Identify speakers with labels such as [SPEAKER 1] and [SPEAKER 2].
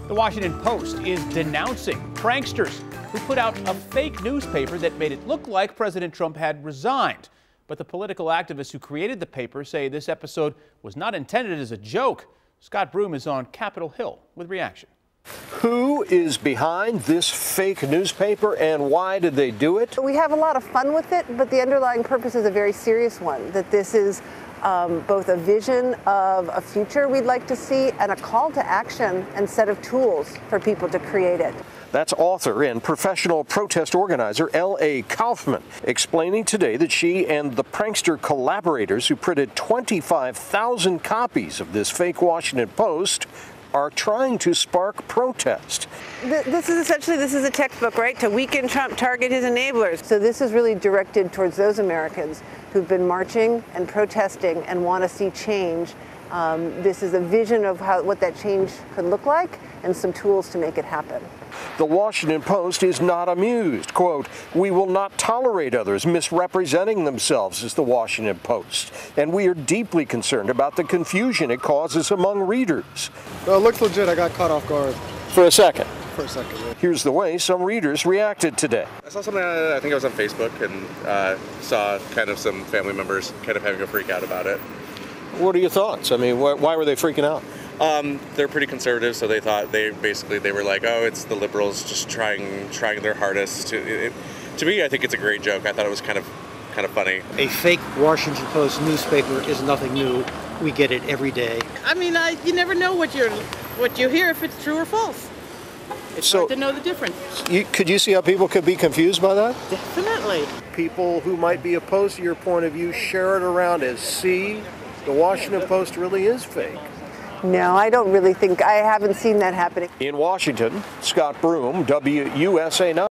[SPEAKER 1] The Washington Post is denouncing pranksters who put out a fake newspaper that made it look like President Trump had resigned. But the political activists who created the paper say this episode was not intended as a joke. Scott Broom is on Capitol Hill with reaction.
[SPEAKER 2] Who is behind this fake newspaper and why did they do it?
[SPEAKER 3] We have a lot of fun with it, but the underlying purpose is a very serious one, that this is both a vision of a future we'd like to see and a call to action and set of tools for people to create it.
[SPEAKER 2] That's author and professional protest organizer L.A. Kauffman explaining today that she and the prankster collaborators who printed 25,000 copies of this fake Washington Post are trying to spark protest.
[SPEAKER 3] This is a textbook, right? To weaken Trump, target his enablers. So this is really directed towards those Americans who've been marching and protesting and want to see change. This is a vision of what that change could look like and some tools to make it happen.
[SPEAKER 2] The Washington Post is not amused. Quote, "We will not tolerate others misrepresenting themselves as the Washington Post, and we are deeply concerned about the confusion it causes among readers."
[SPEAKER 4] Well, it looks legit. I got caught off guard.
[SPEAKER 2] For a second.
[SPEAKER 4] Yeah.
[SPEAKER 2] Here's the way some readers reacted today.
[SPEAKER 5] I saw something, I think I was on Facebook, and saw kind of some family members kind of having a freak out about it.
[SPEAKER 2] What are your thoughts? I mean, why were they freaking out?
[SPEAKER 5] They're pretty conservative, so they thought they were like, oh, it's the liberals just trying their hardest. To me, I think it's a great joke. I thought it was kind of funny.
[SPEAKER 6] A fake Washington Post newspaper is nothing new. We get it every day.
[SPEAKER 7] I mean, you never know what you hear, if it's true or false. It's hard to know the difference.
[SPEAKER 2] Could you see how people could be confused by that?
[SPEAKER 7] Definitely.
[SPEAKER 2] People who might be opposed to your point of view share it around as, see, the Washington Post really is fake.
[SPEAKER 3] No, I don't really think, I haven't seen that happening.
[SPEAKER 2] In Washington, Scott Broom, WUSA 9.